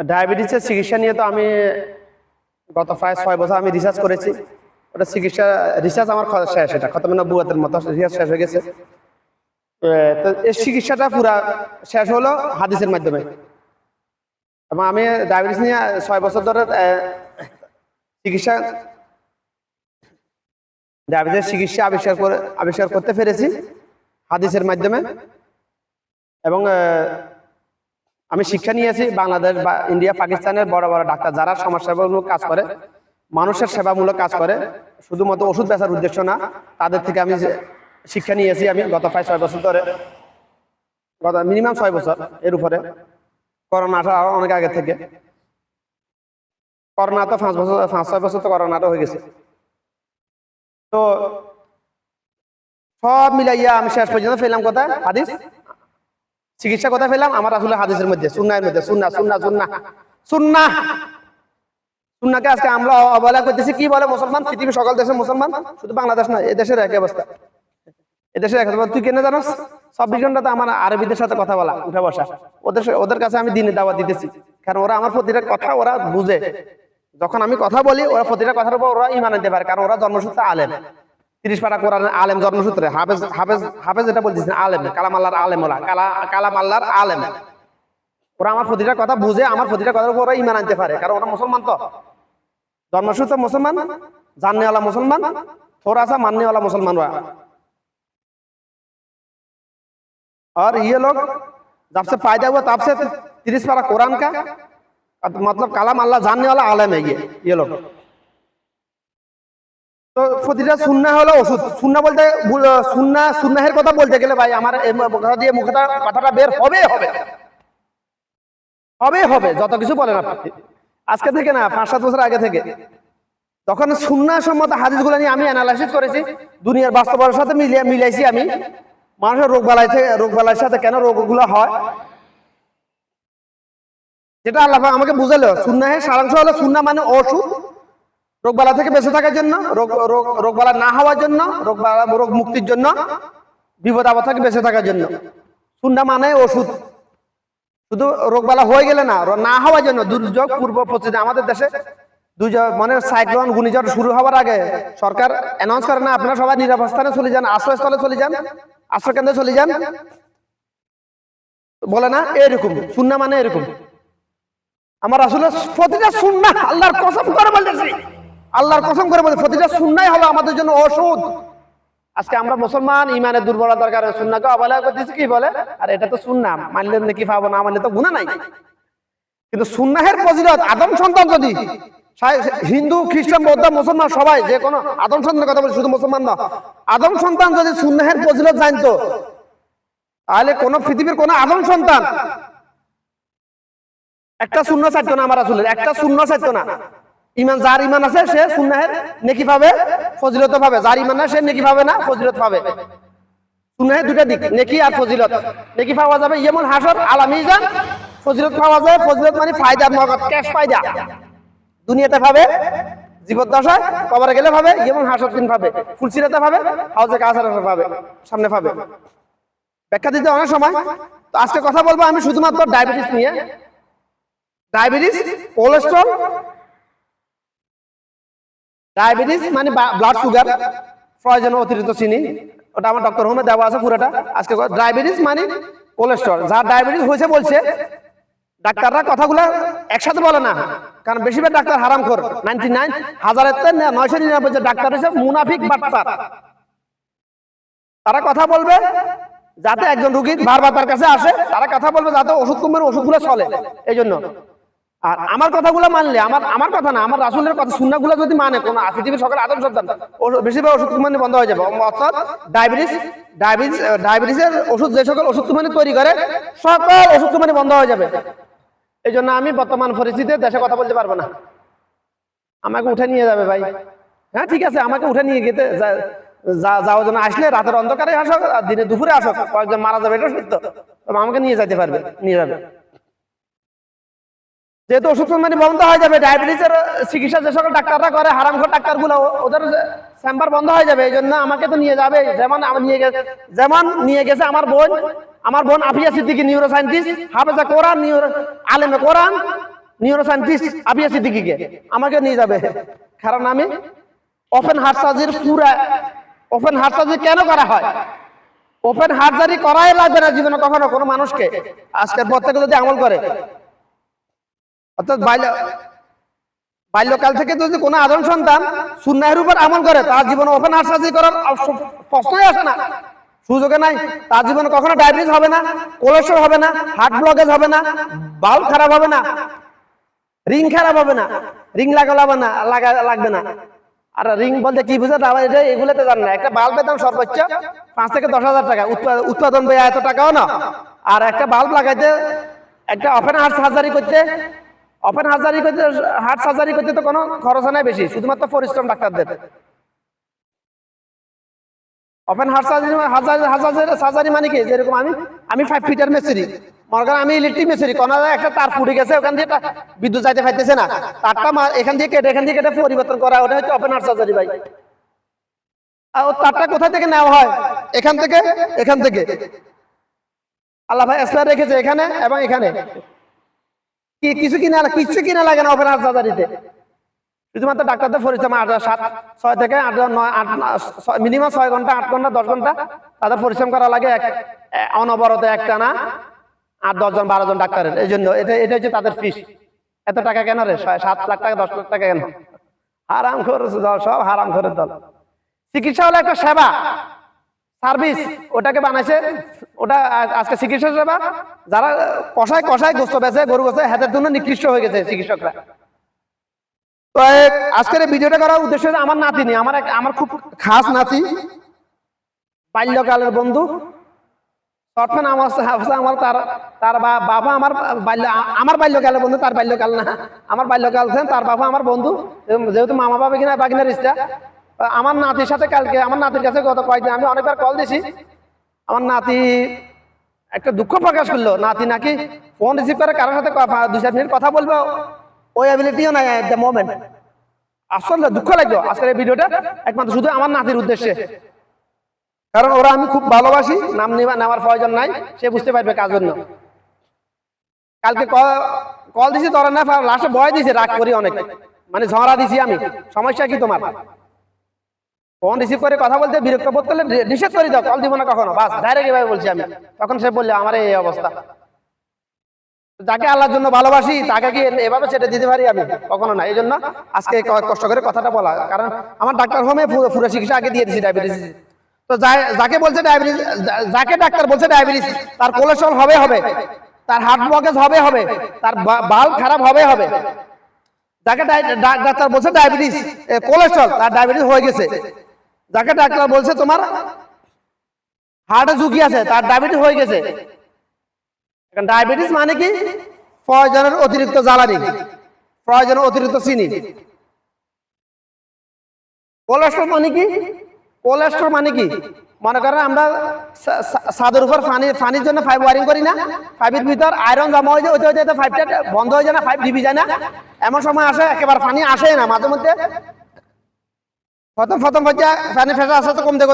ডায়াবেটিসের চিকিৎসা নিয়ে তো আমি গত প্রায় 6 বছর আমি রিসার্চ করেছি। ওটা রিসার্চ আমার শেষ, এটা খতম নবুয়তের মতো রিসার্চ শেষ হয়ে গেছে। তো এই চিকিৎসাটা পুরা শেষ হলো হাদিসের মাধ্যমে। এবং আমি ডায়াবেটিস নিয়ে 6 বছর ধরে ডায়াবেটিসের চিকিৎসা আবিষ্কার করতে পেরেছি হাদিসের মাধ্যমে। এবং আমি শিক্ষা নিয়েছি বাংলাদেশ বা ইন্ডিয়া পাকিস্তানের বড় বড় ডাক্তার যারা সমাজসেবামূলক কাজ করে, মানুষের সেবামূলক কাজ করে, শুধুমাত্র ওষুধ বেচার উদ্দেশ্য না, তাদের থেকে আমি শিক্ষা নিয়েছি। আমি গত প্রায় 6 বছর ধরে, গত মিনিমাম 6 বছর এর উপরে। করোনাটা অনেক আগে থেকে, করোনা তো 5-6 বছর তো করোনাটা হয়ে গেছে। তো সব মিলাইয়া আমি শেষ পর্যন্ত ফেললাম কোথায়? হাদিস। চিকিৎসা কথা ফেলাম আমার আসলে হাদিসের মধ্যে, সুন্নাহের মধ্যে। সুন্নাকে আজকে আমরা অবহেলা করতেছি। কি বলে মুসলমান? পৃথিবীর সকল দেশের মুসলমান, শুধু বাংলাদেশ নয়, এদেশের একই অবস্থা। এদেশের এক অবস্থা। তুই কেন জানোস? 24 ঘন্টা তো আমার আরবিদের সাথে কথা বলা, উঠা বসা। ওদের কাছে আমি দিনে দাওয়াত দিতেছি, কারণ ওরা আমার প্রতিটা কথা ওরা বুঝে। যখন আমি কথা বলি ওরা প্রতিটা কথার উপর ওরা ঈমান আনতে পারে, কারণ ওরা জন্মসূত্রে আলেম। 30 পারা কোরআন আলেম জন্মসূত্রে। হাফেজ যেটা বলতেছেন আলেম, কালাম আল্লাহর আলেম, ওরা কালাম আল্লাহর আলেম। ওরা আমার প্রতিটা কথা বুঝে, আমার প্রতিটা কথার উপর ওরা ঈমান আনতে পারে, কারণ ওরা মুসলমান। তো জন্মসূত্রে মুসলমান, জাননেওয়ালা মুসলমান, थोड़ा सा मानने वाला मुसलमान हुआ। और ये लोग जब से पैदा हुआ तब से 30 पारा कुरान का मतलब कलाम अल्लाह जानने वाला आलम है ये लोग। তো প্রতিটা সুন্নাহ হলো ওষুধ। সুন্নাহের কথা বলতে গেলে ভাই আমার কথাটা বের হবে যত কিছু বলেন আপনি। আজকে থেকে না, 5-7 বছর আগে থেকে, তখন সুন্নাহ সম্মত হাদিসগুলো নিয়ে আমি অ্যানালাইসিস করেছি, দুনিয়ার বাস্তবতার সাথে মিলাইছি আমি। মানুষের রোগবালাইয়ের সাথে কেন রোগগুলো হয়, যেটা আল্লাহ আমাকে বুঝালো। সুন্নাহের সারাংশ হলো, সুন্নাহ মানে ওষুধ, রোগবালা থেকে বেঁচে থাকার জন্য, রোগবালা না হওয়ার জন্য, রোগ মুক্তির জন্য, বিপদ আপদ থেকে বেঁচে থাকার জন্য। সুন্নাহ মানে ওষুধ, শুধু রোগবালা হয়ে গেলে না হওয়ার জন্য। দুর্যোগ পূর্ব পশ্চিমে আমাদের দেশে মানে সাইক্লোন ঘূর্ণিঝড় শুরু হওয়ার আগে সরকার অ্যানাউন্স করে না, আপনারা সবাই নিরাপদ স্থানে চলে যান, আশ্রয়স্থলে চলে যান, আশ্রয় কেন্দ্রে চলে যান, বলে না? এরকম সুন্নাহ মানে এরকম। আমার আসলে প্রতিটা সুন্নাহ আল্লাহর কসম করে বলতেছি, প্রতিটা সুন্নাহই হলো আমাদের জন্য ওষুধ। আজকে আমরা মুসলমান ইমানের দুর্বলতার কারণে সুন্নাহকে অবহেলা করতেছি। কি বলে, আর এটা তো সুন্নাহ, মানলে নাকি পাবো, না মানলে তো গুনাহ নাই। কিন্তু সুন্নাহের ফজিলত, আদম সন্তান যদি হিন্দু, খ্রিস্টান, বৌদ্ধ, মুসলমান সবাই, যে কোনো আদম সন্তানের কথা বলি, শুধু মুসলমান না, আদম সন্তান যদি সুন্নাহের ফজিলত জানতো, তাহলে কোন পৃথিবীর কোন আদম সন্তান একটা সুন্নাহ ছাড়তো না। আমার রাসূলের একটা সুন্নাহ ছাড়তো না। যার ইমান আছে সে সুন্নাহের নেকি পাবে, ফজিলত পাবে। যার ইমান না সে নেকি পাবে না, ফজিলত পাবে। সুন্নাহের দুটা দিক, নেকি আর ফজিলত। নেকি পাওয়া যাবে ইয়মুল হাসর, আলামিজান। ফজিলত পাওয়া যায়, ফজিলত মানে ফায়দা, নগদ ক্যাশ ফায়দা। দুনিয়াতে পাবে, জীবদ্দশায়, কবরে গেলে পাবে, ইয়মুল হাসর দিন পাবে, ফুলসিরাতে পাবে, হাউজে কাউসারে পাবে, সামনে পাবে। ব্যাখ্যা দিতে অনেক সময়। তো আজকে কথা বলবো আমি শুধুমাত্র ডায়াবেটিস নিয়ে। Diabetes, cholesterol. ডায়াবেটিস মানে ব্লাড সুগার, প্রয়োজনে অতিরিক্ত চিনি, ওটা আমার ডক্টর হোমে দেওয়া আছে পুরোটা। আজকে ডায়াবেটিস মানে কোলেস্ট্রল। যার ডায়াবেটিস হয়েছে বলছে, ডাক্তাররা কথাগুলো একসাথে বলে না, কারণ বেশিরভাগ ডাক্তার হারামখোর। 99,999 ডাক্তার হচ্ছে মুনাফিক, বাটপার। তারা কথা বলবে যাতে একজন রোগী বারবার তার কাছে আসে, তারা কথা বলবে যাতে ওষুধগুলো চলে। এই জন্য আর আমার কথাগুলো মানলে, আমার কথা না, আমার রাসূলের কথা, সুন্নাহগুলো যদি মানে কোন পৃথিবীর সকল আদম সন্তান, বেশিরভাগ ওষুধ কুমানি বন্ধ হয়ে যাবে। অর্থাৎ ডায়াবেটিসের ওষুধ, যে সকল ওষুধ কুমানি তৈরি করে, সকল ওষুধ কুমানি বন্ধ হয়ে যাবে। এই জন্য আমি বর্তমান পরিস্থিতিতে দেশে কথা বলতে পারবো না। আমাকে উঠে নিয়ে যাবে ভাই। হ্যাঁ ঠিক আছে, আমাকে উঠে নিয়ে যেতে যাওয়ার জন্য আসলে রাতের অন্ধকারে আসো, দিনে দুপুরে আসো, কয়েকজন মারা যাবে, এটা সত্য। তবে আমাকে নিয়ে যাবে। যেহেতু ওষুধ মানে বন্ধ হয়ে যাবে, ডায়াবেটিসের চিকিৎসা যে সকল ডাক্তাররা করে, হারামখোর ডাক্তারগুলো, ওদের চেম্বার বন্ধ হয়ে যাবে। এই জন্য আমাকে তো নিয়ে যাবে। যেমন নিয়ে গেছে আমার বোন আফিয়া সিদ্দিকী, নিউরো সায়েন্টিস্ট, হাফেজা কোরআন, আলেমে কোরআন, নিউরো সায়েন্টিস্ট আবিয়া সিদ্দিকীকে আমাকে নিয়ে যাবে, কারণ আমি open heart surgery open heart surgery কেন করা হয়? ওপেন হার্ট সার্জারি করাই লাগবে না জীবনে কখনো কোনো মানুষকে, আজকের পর থেকে যদি আমল করে। অর্থাৎ বাল্যকাল থেকে যদি কোনো আদম সন্তান সুন্নাহের উপর আমল করে, তার জীবনে ওপেন হার্ট সার্জারি করার প্রশ্নই আসে না, সুযোগে নাই। তার জীবনে কখনো ডায়াবেটিস হবে না, কোলেস্ট্রল হবে না, হার্ট ব্লকেজ হবে না, বাল্ব খারাপ হবে না, রিং খারাপ হবে না, রিং লাগবে না। আর রিং বলতে কি বুঝে এগুলোতে জান না। একটা বাল্বের দাম সর্বোচ্চ 5 থেকে 10,000 টাকা, উৎপাদন ব্যয় এত টাকাও না। আর একটা বাল্ব লাগাইতে, একটা ওপেন হার্ট সার্জারি করতে তো কোনো খরচ নাই বেশি, শুধুমাত্র পরিশ্রম ডাক্তারদের। ওপেন হার্ট সার্জারি মানে কি, যেরকম আমি 5 ফিটার মেসিরি, মনে করেন আমি ইলেকট্রিক মেসিরি, কোন একটা তার ফুটে গেছে, ওখান দিয়ে বিদ্যুৎ যাইতে পাইতেছে না, তারটা এখান দিয়ে কেটে পরিবর্তন করা, ওটা হচ্ছে ওপেন হার্ট সার্জারি ভাই। আর ও তারটা কোথা থেকে নেওয়া হয়? এখান থেকে আল্লাহ ভাই স্পেয়ার রেখেছে এখানে এবং এখানে। কিছু কিনা লাগে না ওপেন হার্ট সার্জারিতে, শুধুমাত্র ডাক্তারদের পরিশ্রম 6 থেকে 8 মিনিমাম 6 ঘন্টা, 8 ঘন্টা, 10 ঘন্টা তাদের পরিশ্রম করা লাগে অনবরত, একটা না 8-10 জন 12 জন ডাক্তারের। এই জন্য এটা হচ্ছে তাদের ফিস। এত টাকা কেন রে? 7 লাখ টাকা 10 লাখ টাকা কেন? হারাম খরচ দল, সব হারাম খরচ দল। চিকিৎসা হলো একটা সেবা, সার্ভিস, ওটাকে বানাইছে, ওটা আজকে চিকিৎসা সেবা। যারা কষায় গোস্ত বেচে, গরু বেচে, হাতের জন্য নিকৃষ্ট হয়ে গেছে চিকিৎসকরা। তো আজকের এই ভিডিওটা করার উদ্দেশ্য আমার নাতি নেই, আমার খুব খাস নাতি, বাল্যকালের বন্ধু। আমার তার বাবা আমার বাল্যকালের বন্ধু, তার বাল্যকাল না, আমার বাল্যকাল তার বাবা আমার বন্ধু, যেহেতু মামা বাবা কিনা বাগিনার ইচ্ছা। আমার নাতির সাথে কালকে, আমার নাতির কাছে গত কয়েকদিন আমি অনেকবার কল দিছি। আমার নাতি একটা দুঃখ প্রকাশ করলো, নাতি নাকি ফোন রিসিভ করে কারোর সাথে 2-4 মিনিট কথা বলবো ওই অ্যাবিলিটিও নাই এট দ্য মোমেন্ট। আসলে দুঃখ লাগলো আজকের এই ভিডিওটা একমাত্র শুধু আমার নাতির উদ্দেশ্যে, কারণ ওরা আমি খুব ভালোবাসি, নাম নেওয়ার প্রয়োজন নাই, সে বুঝতে পারবে কার জন্য। কালকে কল দিছি তোরা না, লাস্টে ভয় দিছে, রাগ করি অনেক, মানে ঝগড়া দিছি আমি, সমস্যা কি তোমার? ফোন রিসিভ করে কথা বলতে বিরক্ত বোধ করলে নিষেধ করে দাও, কল দিব না কখনো, বাস ডাইরেক্ট এভাবে বলছি আমি। তখন সে বললে আমার এই অবস্থা। যাকে আল্লাহর জন্য ভালোবাসি তাকে কি এভাবে ছেড়ে দিতে পারি আমি? কখনো না। এই জন্য আজকে কষ্ট করে কথাটা বলা, কারণ আমার ডাক্তার হোমে পুরো চিকিৎসা আগে দিয়ে দিয়েছি ডায়াবেটিস। তো যাকে বলছে ডায়াবেটিস, যাকে ডাক্তার বলছে ডায়াবেটিস, তার কোলেস্ট্রল হবে, তার হার্ট ব্লকেজ হবে, তার বাল্ব খারাপ হবে। যাকে ডাক্তার বলছে ডায়াবেটিস কোলেস্ট্রল, তার ডায়াবেটিস হয়ে গেছে। যাকে ডাক্তার বলছে তোমার হার্টে ঝুঁকি আছে, তার ডায়াবেটিস হয়ে গেছে। এখন ডায়াবেটিস মানে কি? প্রয়োজনের অতিরিক্ত জ্বালানি, প্রয়োজনের অতিরিক্ত চিনি। কোলেস্ট্রল মানে কি? মনে করেন আমরা ছাদের উপর পানির জন্য পাইপ ওয়ারিং করি না, পাইপের ভিতর আয়রন জমা হয়ে যায়, ওইটা পাইপটা বন্ধ হয়ে যায় না, পাইপ ডিবি যায় না। এমন সময় আসে একেবারে পানি আসে না, মাঝে মধ্যে প্রথম পর্যায়ে পানি ফেসা আস্তে আস্তে কমতে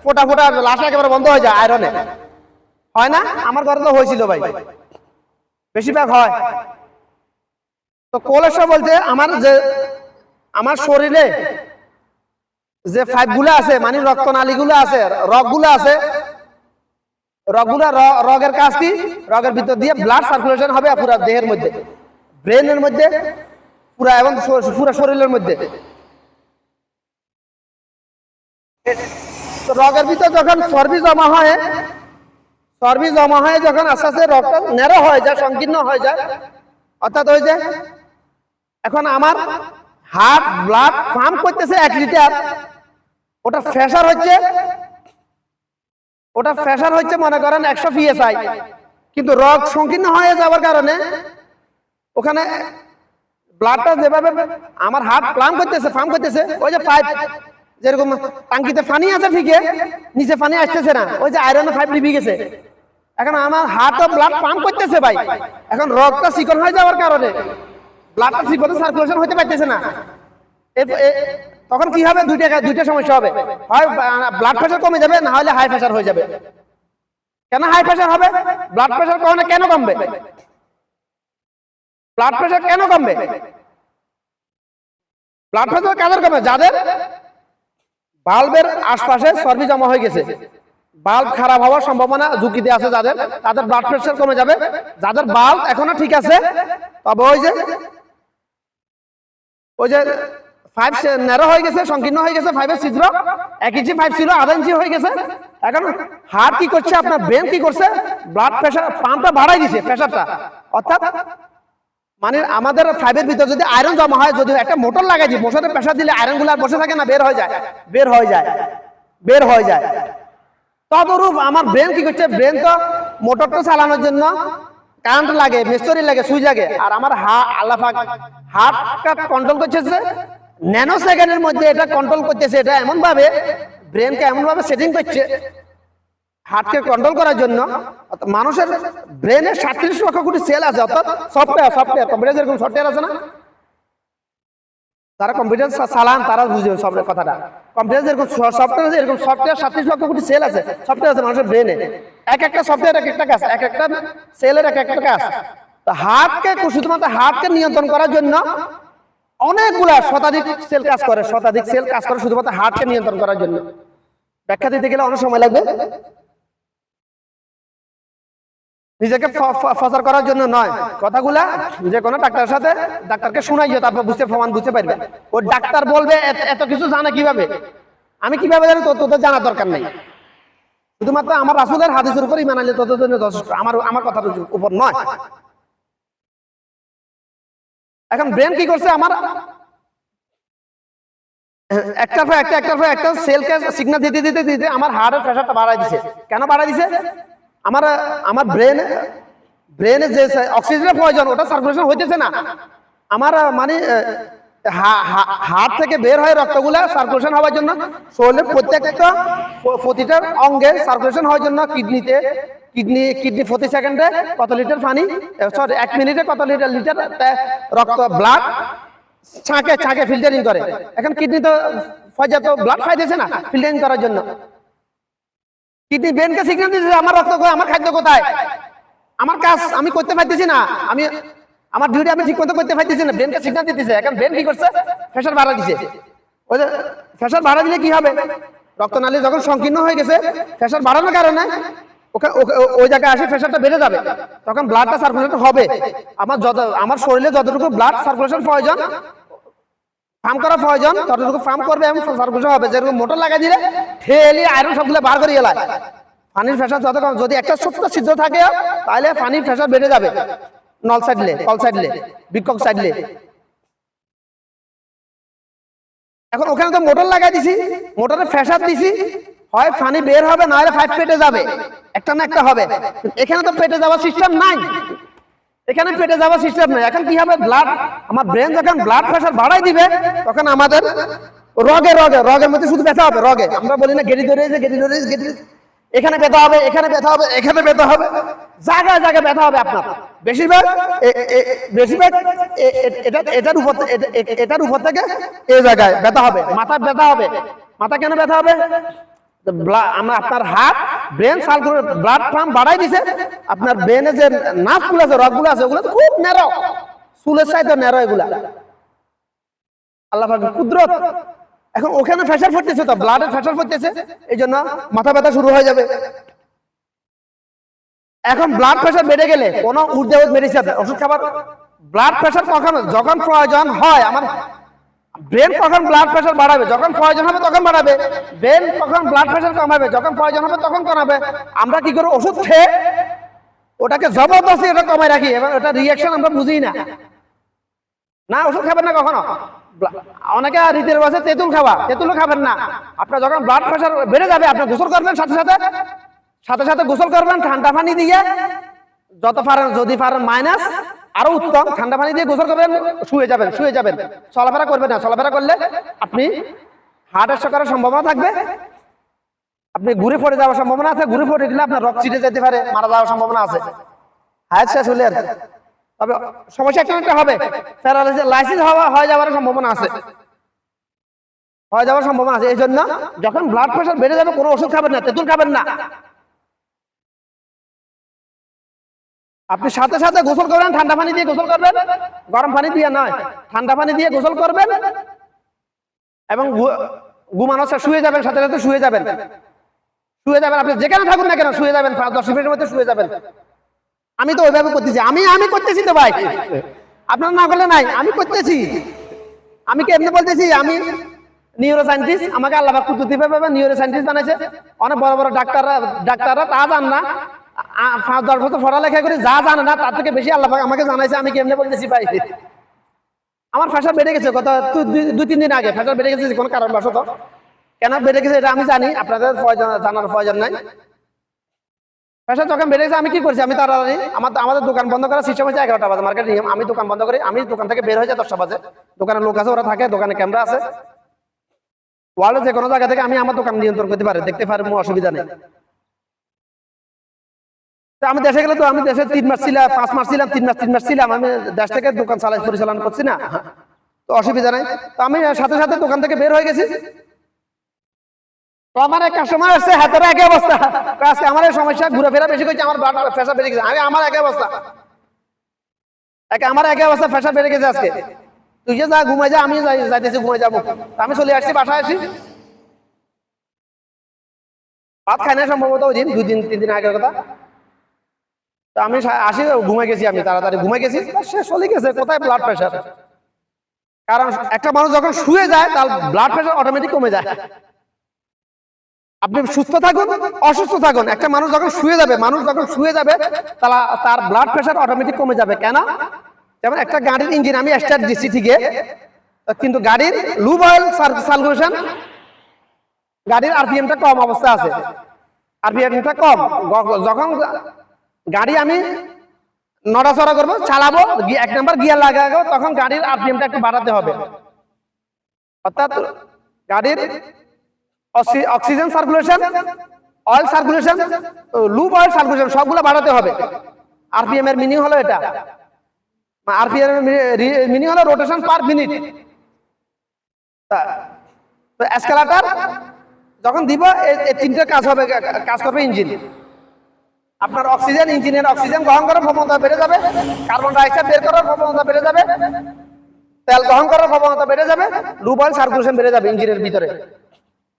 ফোটা লাস্টে একেবারে বন্ধ হয়ে যায় আয়রনে, হয় না? আমার ঘরে তো হয়েছিল ভাই, বেশিরভাগ হয়। তো কোলেস্ট্রল বলতে আমার শরীরে যে ফাইবগুলো আছে, মানে রক্তনালীগুলো আছে, রগগুলো আছে, রগের কাজ কি? রগের ভিতর দিয়ে ব্লাড সার্কুলেশন হবে পুরো দেহের মধ্যে, ব্রেনের মধ্যে, পুরো এবং পুরো শরীরের মধ্যে। রগের ভিতর যখন চর্বি জমা হয় যখন আস্তে আস্তে রক্ত নেরো হয়ে যায়, সংকীর্ণ হয়ে যায়, অর্থাৎ ওই যে এখন আমার হার্ট ব্লাড পাম্প করতেছে 1 লিটার, ওটা প্রেসার হচ্ছে মনে করেন 100 PSI, কিন্তু রগ সংকীর্ণ হয়ে যাওয়ার কারণে ওখানে ব্লাডটা যেভাবে আমার হার্ট পাম্প করতেছে, ওই যে পাইপ যেরকম টাঙ্কিতে পানি আছে ঠিকই, নিচে পানি আসতেছে না, ওই যে আয়রনের পাইপ লিপি গেছে। এখন আমার হার্ট ও ব্লাড পাম্প করতেছে ভাই, এখন রগটা চিকন হয়ে যাওয়ার কারণে ব্লাডটা ঠিকমতো সার্কুলেশন হতে পারতেছে না। তখন কি হবে? দুইটা সমস্যা হবে, হয় ব্লাড প্রেশার কমে যাবে, না হলে হাই প্রেশার হয়ে যাবে। কেন হাই প্রেশার হবে? ব্লাড প্রেশার কেন কমবে? ব্লাড প্রেশার কেন কমবে? ব্লাড প্রেশার কাদের কমে? যাদের বাল্বের আশপাশে চর্বি জমা হয়ে গেছে, বাল্ব খারাপ হওয়ার সম্ভাবনা ঝুঁকিতে আছে যাদের, তাদের ব্লাড প্রেশার কমে যাবে। যাদের বাল্ব এখনো ঠিক আছে, তবে ওই যে 5 ন্যারো হয়ে গেছে, সংকীর্ণ হয়ে গেছে, 5 এর ছিদ্র 1 ইঞ্চি 5 ছিল আধা ইঞ্চি হয়ে গেছে। এখন হার্ট কি করছে, আপনার ব্রেন কি করছে, ব্লাড প্রেশার পাম্পটা বাড়াই দিছে, প্রেশারটা। অর্থাৎ মানে আমাদের 5 এর ভিতর যদি আয়রন জমা হয়, যদি একটা মোটর লাগাই দিই, মোটরে প্রেশার দিলে আয়রন গুলো আর বসে থাকে না, বের হয়ে যায়। তদরূপ আমার ব্রেন কি করছে, ব্রেন তো মোটরটা চালানোর জন্য কারেন্ট লাগে, মিস্ত্রি লাগে, সুইচ লাগে, আর আমার আল্লাহ পাক হার্টটা কন্ট্রোল করতেছে ন্যানো সেকেন্ডের মধ্যে, এটা কন্ট্রোল করতেছে। এটা এমন ভাবে ব্রেনকে এমন ভাবে সেটিং করছে হার্টকে কন্ট্রোল করার জন্য। মানুষের ব্রেনে 37 লক্ষ কোটি সেল আছে, অর্থাৎ সফটওয়্যার কম্পিউটার যেরকম সফটওয়্যার আছে না, যারা কম্পিউটার চালান তারা বুঝবে সব কথাটা। কম্পিউটার যেরকম সফটওয়্যার আছে, এরকম সফটওয়্যার 37 লক্ষ কোটি সেল আছে, সফটওয়্যার আছে মানুষের ব্রেনে। এক একটা সফটওয়্যার এক একটা কাজ, এক একটা সেলের এক একটা কাজ। তো হার্টকে, শুধুমাত্র হার্টকে নিয়ন্ত্রণ করার জন্য অনেকগুলা শতাধিক সেল কাজ করে, শুধুমাত্র হার্টকে নিয়ন্ত্রণ করার জন্য। ব্যাখ্যা দিতে গেলে অনেক সময় লাগবে, নিজেকে ফসার করার জন্য নয়। কথাগুলা যে কোনো ডাক্তারের সাথে, ডাক্তারকে শোনাইও, তারপর বুঝতে পারবে। ওই ডাক্তার বলবে এত কিছু জানে কিভাবে, আমি কিভাবে জানি, তোদের জানার দরকার নেই। শুধুমাত্র আমার রাসূলের হাদিসের উপর ঈমান আনলে তোদের জন্য যথেষ্ট, আমার কথার উপর নয়। এখন ব্রেন কি করছে, আমার একটা সেলকে সিগন্যাল দিতে আমার হার্টের প্রেশারটা বাড়াই দিছে। কেন বাড়াই দিছে? আমার ব্রেনে যে অক্সিজেনের প্রয়োজন, ওটা সার্কুলেশন হইতেছে না। আমার মানে হার্ট থেকে বের হয় রক্তগুলা সার্কুলেশন হওয়ার জন্য, শরীরের প্রতিটা অঙ্গে সার্কুলেশন হওয়ার জন্য, কিডনি প্রতি সেকেন্ডে কত লিটার পানি, 1 মিনিটে কত লিটার রক্ত, ব্লাড ছাঁকে ফিল্টারিং করে। এখন কিডনি তো পর্যাপ্ত ব্লাড পাইতেছে না ফিল্টারিং করার জন্য। কিডনি ব্রেনকে সিগন্যাল দিতেছে আমার রক্ত কোথায়, আমার খাদ্য কোথায়, আমার কাজ আমি করতে পারতেছি না, আমার ডিউটি আমি ঠিক মতো করতে পারতেছি না, ব্রেনকে সিগন্যাল দিতেছে। এখন ব্রেন কি করছে, প্রেশার বাড়া দিছে। ওই যে প্রেশার বাড়া দিলে কি হবে, রক্তনালী যখন সংকীর্ণ হয়ে গেছে, প্রেশার বাড়ানোর কারণে ওই জায়গায় আসে প্রেশারটা বেড়ে যাবে, তখন ব্লাডটা সার্কুলেশন হবে। আমার শরীরে যতটুকু ব্লাড সার্কুলেশন প্রয়োজন, ফার্ম করা প্রয়োজন, ততটুকু ফার্ম করবে এবং সার্কুলেশন হবে। যেরকম মোটর লাগাই দিলে ঠেলি আয়রন সবগুলো বার করে এলায়। পানির প্রেশার যত কম, যদি একটা ছোট্ট ছিদ্র থাকে তাহলে পানির প্রেশার বেড়ে যাবে, নল সাইডলে, কল সাইডলে, বিক্ষক সাইডলে। এখন ওখানে তো মোটর লাগাই দিছি, মোটরে প্রেশার দিছি, হয় পানি বের হবে, না হলে পাইপ পেটে যাবে, একটা না একটা হবে। এখানে তো পেটে যাওয়ার সিস্টেম নাই, এখন কি হবে, আমার ব্রেন যখন ব্লাড প্রেশার বাড়াই দিবে, তখন আমাদের রগের মধ্যে শুধু ব্যথা হবে। রগে আমরা বলি না গেড়ি ধরেছে, এখানে ব্যথা হবে, এখানে ব্যথা হবে, জায়গায় ব্যথা হবে। আপনার বেশিরভাগ এটার উপর থেকে এই জায়গায় ব্যথা হবে, মাথায় ব্যথা হবে। মাথা কেন ব্যথা হবে, আপনার heart brain circulate blood pump বাড়াই দিছে। আপনার ব্রেনে যে নার্ভগুলো আছে, রগগুলো আছে, ওগুলো খুব ন্যারো, চুলের চাইতে ন্যারো এগুলা, আল্লাহ পাকের কুদরত। এখন ওখানে প্রেশার পড়তেছে, তো ব্লাডের প্রেশার পড়তেছে, এই জন্য মাথা ব্যথা শুরু হয়ে যাবে। এখন ব্লাড প্রেশার বেড়ে গেলে কোনো ঊর্ধ্বগত মেডিসিন ওষুধ খাবার, ব্লাড প্রেশার যখন প্রয়োজন হয়, আমার ব্রেন কখন ব্লাড প্রেশার বাড়াবে, যখন প্রয়োজন হবে তখন বাড়াবে। ব্রেন কখন ব্লাড প্রেশার কমাবে, যখন প্রয়োজন হবে তখন কমাবে। আমরা কি করে, ওষুধ খেয়ে ওটাকে জবরদস্তি এটা কমায় রাখি, এবং ওটা রিয়াকশন আমরা বুঝি না। ওষুধ খাবেন না কখনো। অনেকে রীতির বসে তেঁতুলও খাবেন না। আপনার যখন ব্লাড প্রেশার বেড়ে যাবে, আপনি গোসল করবেন, সাথে গোসল করবেন ঠান্ডা পানি দিয়ে, যত পারেন, যদি পারেন মাইনাস, আরো উত্তম, ঠান্ডা পানি দিয়ে গোসল করবেন, শুয়ে যাবেন, চলাফেরা করবেন না। চলাফেরা করলে আপনি হার্ট অ্যাটাক করার সম্ভাবনা থাকবে, আপনি ঘুরে পড়ে যাওয়ার সম্ভাবনা আছে, ঘুরে পড়ে গেলে আপনার রক্ত ছিটে যেতে পারে, মারা যাওয়ার সম্ভাবনা আছে, হায়াত শেষ হলে। তবে সমস্যা একটা হবে, প্যারালাইসিস হয়ে যাওয়ার সম্ভাবনা আছে। এই জন্য যখন ব্লাড প্রেশার বেড়ে যাবে, কোনো ওষুধ খাবেন না, তেঁতুল খাবেন না। আপনি সাথে সাথে গোসল করবেন, ঠান্ডা পানি দিয়ে গোসল করবেন, গরম পানি দিয়ে নয়, ঠান্ডা পানি দিয়ে গোসল করবেন এবং ঘুমানোর শুয়ে যাবেন, সাথে সাথে শুয়ে যাবেন। শুয়ে যাবেন, আপনি যেখানে থাকুন না কেন শুয়ে যাবেন, 10 মিনিটের মধ্যে শুয়ে যাবেন। আমি তো ওইভাবে করতেছি, আমি করতেছি তো ভাই, আপনারা না করলে নাই, আমি করতেছি। আমি কি এমনি বলতেছি? আমি নিউরো সায়েন্টিস্ট, আমাকে আল্লাহ পাক কুদরতি ভাবে নিউরো সায়েন্টিস্ট বানাইছে। অনেক বড় বড় ডাক্তাররা তা জান না, 5-10 বছর পড়ালেখা করে যা জানে না তার থেকে বেশি আল্লাহ পাক আমাকে জানাইছে। আমি কি এমনি বলতেছি ভাই? আমার প্রেশার বেড়ে গেছে গত 2-3 দিন আগে, প্রেশার বেড়ে গেছে কোনো কারণবশত। কেন বেড়ে গেছে এটা আমি জানি, আপনাদের জানার প্রয়োজন নাই। প্রেশার যখন বেড়ে গেছে আমি কি করছি? আমি তাড়াতাড়ি আমাদের দোকান বন্ধ করার সিস্টেম হচ্ছে 11টা বাজে, মার্কেট নিয়ম। আমি দোকান বন্ধ করি, আমি দোকান থেকে বের হয়ে যাই 10টা বাজে। দোকানের লোক আছে, ওরা থাকে, দোকানে ক্যামেরা আছে, ওয়ার্ল্ডের যে কোনো জায়গা থেকে আমি আমার দোকান নিয়ন্ত্রণ করতে পারি, দেখতে পারি, কোনো অসুবিধা নেই। আমি দেশে গেলে তো, আমি দেশে 3 মাস ছিলাম, 5 মাস ছিলাম, 3 মাস ছিলাম, আমি দেশ থেকে দোকান পরিচালনা করছি না, তো অসুবিধা নাই। তো আমি সাথে সাথে দোকান থেকে বের হয়ে গেছি। তো আমার এক কাস্টমার আসছে, হাতের একই অবস্থা, আজকে আমার এই সমস্যা, ঘুরেফেরা বেশি করছে, আমার ব্লাড প্রেশার বেড়ে গেছে। আমার একই অবস্থা, আমার একই অবস্থা, প্রেশার বেড়ে গেছে আজকে। তুই যে যা ঘুমাই যা, আমি যাইতেছি ঘুমাই যাবো। আমি চলে আসছি, বাসায় আসি, ভাত খাই না সম্ভবত ওই দিন, 2-3 দিন আগের কথা। তো আমি আসি, ঘুমাই গেছি, আমি তাড়াতাড়ি ঘুমাই গেছি, সে চলে গেছে। কোথায় ব্লাড প্রেশার? কারণ একটা মানুষ যখন শুয়ে যায় তার ব্লাড প্রেশার অটোমেটিক কমে যায়। আপনি সুস্থ থাকুন, অসুস্থ থাকুন, একটা মানুষ যখন শুয়ে যাবে তার ব্লাড প্রেশার অটোমেটিক কমে যাবে। কেন? যেমন একটা গাড়ির ইঞ্জিন আমি স্টার্ট দিচ্ছি ঠিকই, কিন্তু গাড়ির লুব অয়েল সার্কুলেশন, গাড়ির আরপিএমটা কম অবস্থা আছে, আরপিএমটা কম। যখন গাড়ি আমি নড়াচড়া করবো, চালাবো, 1 নাম্বার গিয়ার লাগাবো, তখন গাড়ির আরপিএমটা একটু বাড়াতে হবে। অর্থাৎ গাড়ির oxygen circulation, oil circulation, lube oil circulation সবগুলো বাড়াতে হবে। আরপিএম এর মিনিং হলো এটা, আরপিএম এর মিনিং হলো রোটেশন পার মিনিট। তো এসকেলেটর যখন দিব, এই 3টে কাজ করবে ইঞ্জিন। আপনার অক্সিজেন, ইঞ্জিনের অক্সিজেন গ্রহণ করার ক্ষমতা বেড়ে যাবে, কার্বন ডাইঅক্সাইড বের করার ক্ষমতা বেড়ে যাবে, তেল গ্রহণ করার ক্ষমতা বেড়ে যাবে, লুব অয়েল সার্কুলেশন বেড়ে যাবে ইঞ্জিনের ভিতরে।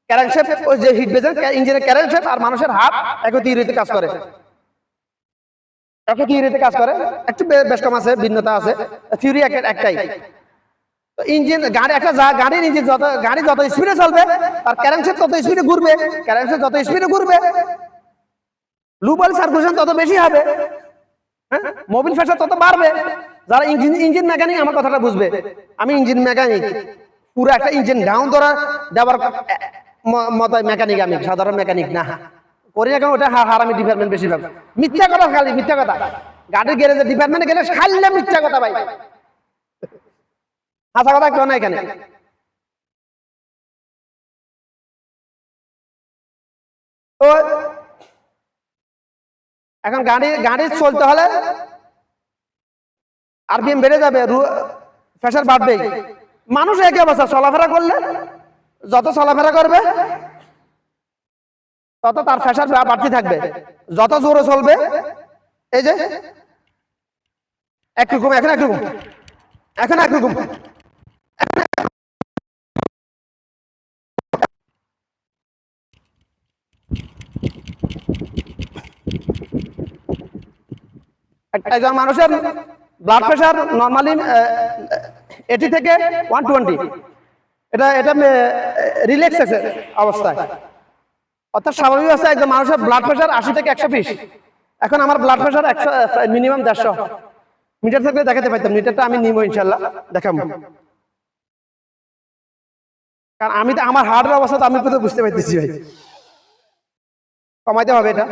ক্যারেনশেপ, ওই যে হিট বেজেন, ইঞ্জিনের ক্যারেনশেপ আর মানুষের হার্ট একই থিওরিতে কাজ করে, একটু বেশ কম আছে, ভিন্নতা আছে, থিওরি একটাই। তো ইঞ্জিন গাড়ির ইঞ্জিন গাড়ি যত স্পিডে চলবে, তার ক্যারেনশেপ তত স্পিডে ঘুরবে, লুব অয়েল সার্কুলেশন তত বেশি হবে, হ্যাঁ, মোবিল প্রেসার তত বাড়বে। যারা ইঞ্জিন মেকানিক আমার কথাটা বুঝবে। আমি ইঞ্জিন মেকানিক, পুরো একটা ইঞ্জিন ডাউন দেওয়ার মতো মেকানিক, আমি সাধারণ মেকানিক না করি না। কারণ ওটা হারামি ডিপার্টমেন্ট বেশিরভাগ মিথ্যা কথা, খালি মিথ্যা কথা। গাড়ির গ্যারেজের ডিপার্টমেন্টে গেলে খাইলে মিথ্যা কথা ভাই, হাসা কথা কেউ না এখানে। তো এখন গাড়ি চলতে হলে আরপিএম বেড়ে যাবে, প্রেসার বাড়বে। মানুষ একই অবস্থা, চলাফেরা করলে যত চলাফেরা করবে তত তার প্রেসার বাড়তে থাকবে, যত জোরে চলবে। এই যে একটু ঘুম, এখন একটু ঘুম, একজন মানুষের ব্লাড প্রেসার নর্মালি 80 থেকে 120, এটা রিল্যাক্স আছে অবস্থায়, অর্থাৎ স্বাভাবিক অবস্থায় একজন মানুষের ব্লাড প্রেসার 80 থেকে 120। এখন আমার ব্লাড প্রেসার মিনিমাম 150। মিটার থাকলে দেখাতে পাইতাম, মিটারটা আমি নিব ইনশাল্লাহ, দেখাবো। কারণ আমি তো আমার হার্টের অবস্থা তো আমি তো বুঝতে পারতেছি ভাই, কমাইতে হবে এটা।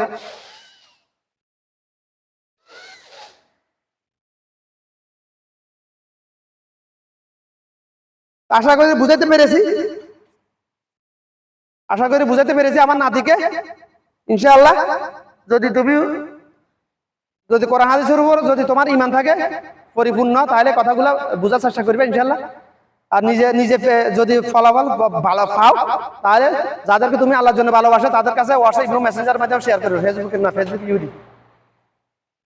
আশা করি বুঝাইতে পেরেছি আমার নাতিকে। ইনশাআল্লাহ যদি কোরআন হাদিসের উপর যদি তোমার ঈমান থাকে পরিপূর্ণ, তাহলে কথাগুলো বোঝার চেষ্টা করবে ইনশাআল্লাহ। আর নিজে যদি ফলাফল ভালো পাও, তাহলে যাদেরকে তুমি আল্লাহর জন্য ভালোবাসো তাদের কাছে হোয়াটসঅ্যাপ মেসেঞ্জার মাধ্যমে শেয়ার করবে, ফেসবুক ইউডি।